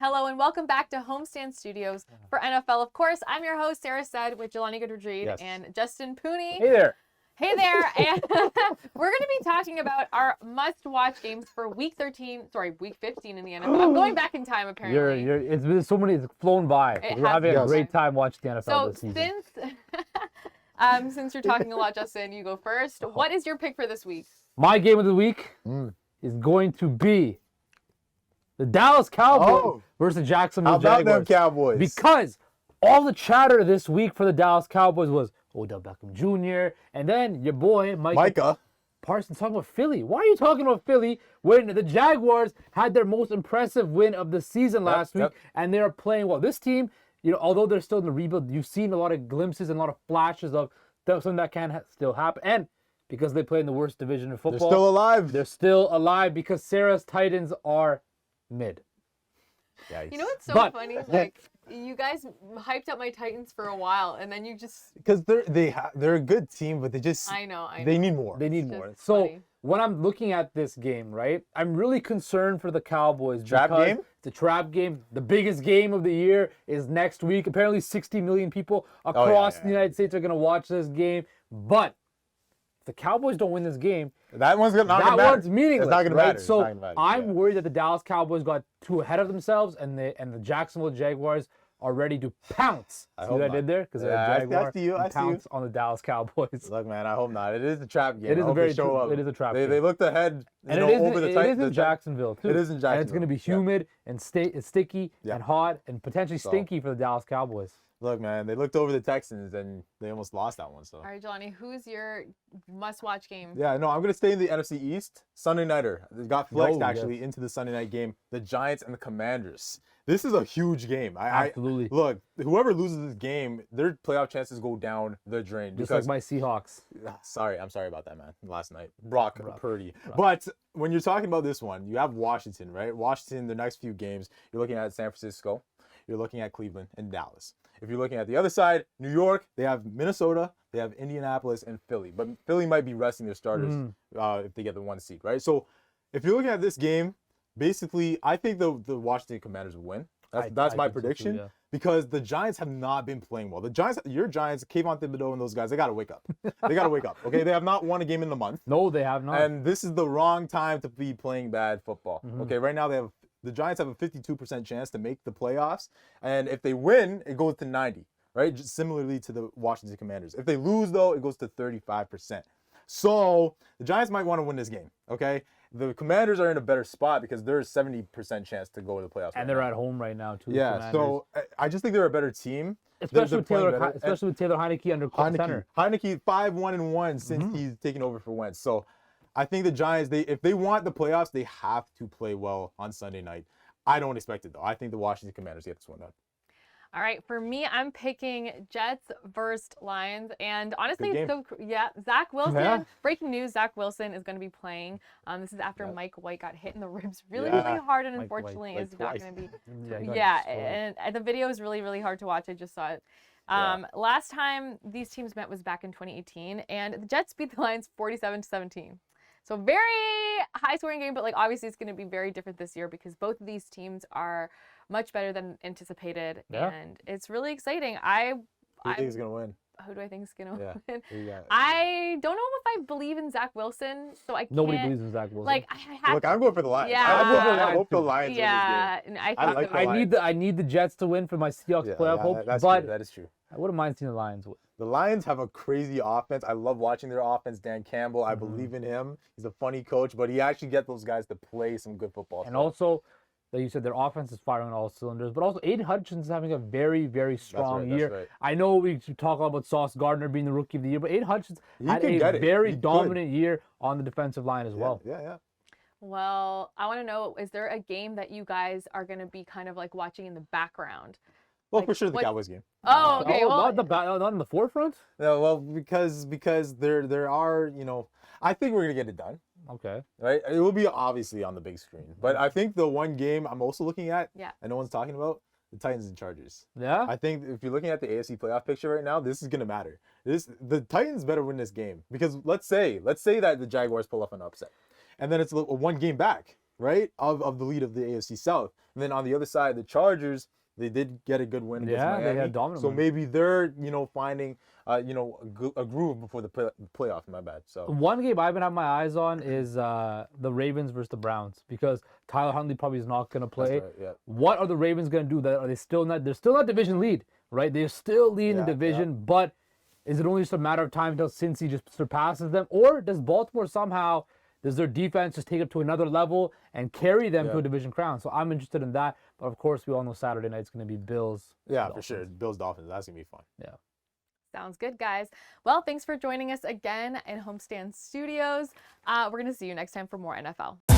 Hello and welcome back to Homestand Studios for NFL. Of course, I'm your host, Sarah Said, with Jelani Goodridge-Reid and Justin Pooni. Hey there. Hey there. And we're going to be talking about our must-watch games for Week 15 in the NFL. I'm going back in time, apparently. It's been so many, it's flown by. We're having a great time watching the NFL this season. Since you're talking a lot, Justin, you go first. What is your pick for this week? My game of the week is going to be the Dallas Cowboys versus the Jacksonville Jaguars. How about them Cowboys? Because all the chatter this week for the Dallas Cowboys was Odell Beckham Jr. and then your boy Micah Parsons talking about Philly. Why are you talking about Philly when the Jaguars had their most impressive win of the season last week and they're playing well? This team, although they're still in the rebuild, you've seen a lot of glimpses and a lot of flashes of something that can still happen. And because they play in the worst division in football, they're still alive. They're still alive because Sarah's Titans are mid. Yikes. You know what's so funny? Like, you guys hyped up my Titans for a while, and then you just... Because they're a good team, but I know. They need more. They need more. So when I'm looking at this game, right, I'm really concerned for the Cowboys. Trap game? It's a trap game. The biggest game of the year is next week. Apparently 60 million people across the United States are going to watch this game. But if the Cowboys don't win this game, one's meaningless. It's not going to matter. So I'm worried that the Dallas Cowboys got too ahead of themselves, and the Jacksonville Jaguars are ready to pounce. See what I did there? Because I see you. Pounce on the Dallas Cowboys. Look, man, I hope not. It is a trap game. It is It is a trap game. They looked ahead. And it is in Jacksonville too. It is in Jacksonville. And it's going to be humid and sticky and hot and potentially stinky for the Dallas Cowboys. Look, man, they looked over the Texans and they almost lost that one. So. All right, Jelani, who's your must-watch game? Yeah, no, I'm going to stay in the NFC East. Sunday Nighter. They got flexed, into the Sunday night game. The Giants and the Commanders. This is a huge game. Absolutely. Look, whoever loses this game, their playoff chances go down the drain. Just like my Seahawks. I'm sorry about that, man, last night. Brock Purdy. But when you're talking about this one, you have Washington, right? Washington, the next few games, you're looking at San Francisco. You're looking at Cleveland and Dallas. If you're looking at the other side, New York, they have Minnesota, they have Indianapolis, and Philly. But Philly might be resting their starters if they get the 1 seed, right? So if you're looking at this game, basically, I think the Washington Commanders will win. That's my prediction. So too, because the Giants have not been playing well. Your Giants, Kayvon Thibodeau and those guys, they got to wake up. They got to wake up, okay? They have not won a game in the month. No, they have not. And this is the wrong time to be playing bad football. Okay, right now the Giants have a 52% chance to make the playoffs. And if they win, it goes to 90, right? Just similarly to the Washington Commanders. If they lose, though, it goes to 35%. So the Giants might want to win this game, okay? The Commanders are in a better spot because there's a 70% chance to go to the playoffs. And they're at home right now, too. Yeah, so I just think they're a better team. Especially with Taylor Heineke under center. Heineke 5-1-1 since he's taken over for Wentz. So I think the Giants, if they want the playoffs, they have to play well on Sunday night. I don't expect it, though. I think the Washington Commanders get this one done. All right, for me, I'm picking Jets versus Lions. And honestly, Zach Wilson. Yeah. Breaking news, Zach Wilson is going to be playing. This is after Mike White got hit in the ribs really hard, and unfortunately is not going to be. And the video is really, really hard to watch. I just saw it. Last time these teams met was back in 2018, and the Jets beat the Lions 47-17. So very high-scoring game, but obviously it's going to be very different this year because both of these teams are much better than anticipated, and it's really exciting. Who do you think is going to win? Who do I think is going to win? Yeah. I don't know if I believe in Zach Wilson, so I can't. Nobody believes in Zach Wilson. Look, I'm going for the Lions. Yeah. I hope the Lions win this game. I need the Jets to win for my Seahawks playoff hope, that is true. I wouldn't mind seeing the Lions win. The Lions have a crazy offense. I love watching their offense. Dan Campbell, I believe in him. He's a funny coach, but he actually gets those guys to play some good football. And also, like you said, their offense is firing on all cylinders. But also, Aiden Hutchinson's having a very, very strong year. That's right. I know we talk about Sauce Gardner being the rookie of the year, but Aiden Hutchins had a very dominant year on the defensive line as well. Yeah. Well, I want to know, is there a game that you guys are going to be kind of watching in the background? Well, for sure the Cowboys game. Oh, okay. Not in the forefront? No, well, because there are, I think we're going to get it done. Okay. Right? It will be obviously on the big screen. But I think the one game I'm also looking at, and no one's talking about, the Titans and Chargers. Yeah? I think if you're looking at the AFC playoff picture right now, this is going to matter. The Titans better win this game. Because let's say that the Jaguars pull off an upset. And then it's a one game back. right, of the lead of the AFC South. And then on the other side, the Chargers, they did get a good win against Miami. They had dominant so win. maybe they're, finding, a groove before the playoff. My bad. So one game I've been having my eyes on is the Ravens versus the Browns, because Tyler Huntley probably is not going to play. That's right, yeah. What are the Ravens going to do? Are they still not? They're still not division lead, right? They're still leading the division, but is it only just a matter of time until Cincy just surpasses them, or does Baltimore somehow? Does their defense just take it to another level and carry them to a division crown? So I'm interested in that. But of course, we all know Saturday night's going to be Bills. Yeah, for sure. Bills Dolphins. That's going to be fun. Yeah. Sounds good, guys. Well, thanks for joining us again in Homestand Studios. We're going to see you next time for more NFL.